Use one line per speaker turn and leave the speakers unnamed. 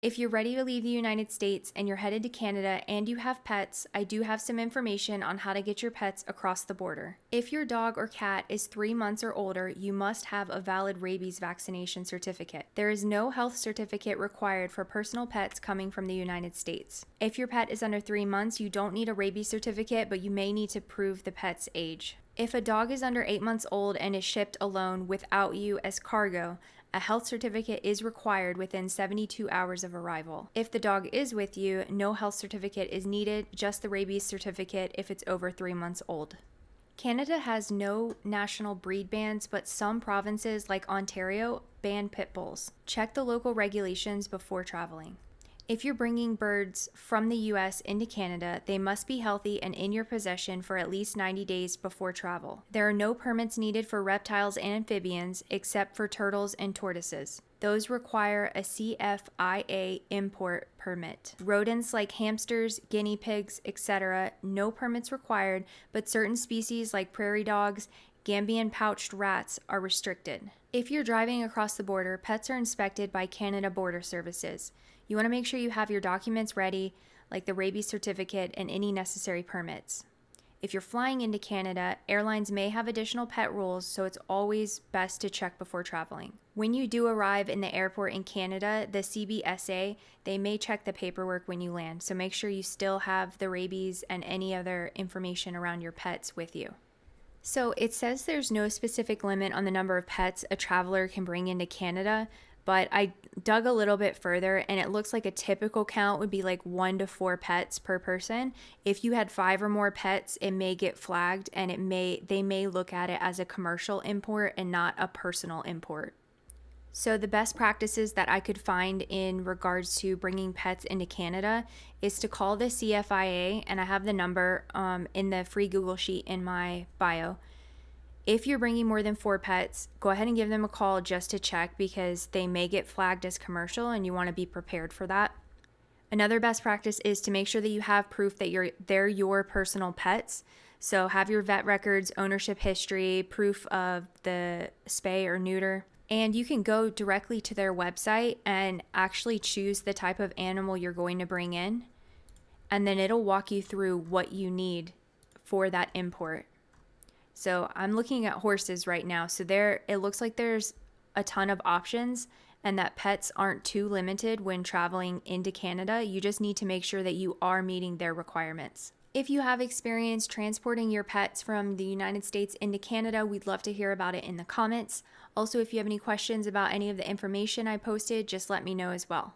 If you're ready to leave the United States and you're headed to Canada and you have pets, I do have some information on how to get your pets across the border. If your dog or cat is 3 months or older, you must have a valid rabies vaccination certificate. There is no health certificate required for personal pets coming from the United States. If your pet is under 3 months, you don't need a rabies certificate, but you may need to prove the pet's age. If a dog is under 8 months old and is shipped alone without you as cargo, a health certificate is required within 72 hours of arrival. If the dog is with you, no health certificate is needed, just the rabies certificate if it's over 3 months old. Canada has no national breed bans, but some provinces like Ontario ban pit bulls. Check the local regulations before traveling. If you're bringing birds from the US into Canada, they must be healthy and in your possession for at least 90 days before travel. There are no permits needed for reptiles and amphibians except for turtles and tortoises. Those require a CFIA import permit. Rodents like hamsters, guinea pigs, etc., no permits required, but certain species like prairie dogs, Gambian pouched rats are restricted. If you're driving across the border, pets are inspected by Canada Border Services. You want to make sure you have your documents ready, like the rabies certificate and any necessary permits. If you're flying into Canada, airlines may have additional pet rules, so it's always best to check before traveling. When you do arrive in the airport in Canada, the CBSA, they may check the paperwork when you land, so make sure you still have the rabies and any other information around your pets with you. So it says there's no specific limit on the number of pets a traveler can bring into Canada, but I dug a little bit further and it looks like a typical count would be like 1 to 4 pets per person. If you had 5 or more pets, it may get flagged and they may look at it as a commercial import and not a personal import. So the best practices that I could find in regards to bringing pets into Canada is to call the CFIA, and I have the number in the free Google sheet in my bio. If you're bringing more than 4 pets, go ahead and give them a call just to check because they may get flagged as commercial and you want to be prepared for that. Another best practice is to make sure that you have proof that they're your personal pets. So have your vet records, ownership history, proof of the spay or neuter. And you can go directly to their website and actually choose the type of animal you're going to bring in. And then it'll walk you through what you need for that import. So I'm looking at horses right now. So it looks like there's a ton of options and that pets aren't too limited when traveling into Canada. You just need to make sure that you are meeting their requirements. If you have experience transporting your pets from the United States into Canada, we'd love to hear about it in the comments. Also, if you have any questions about any of the information I posted, just let me know as well.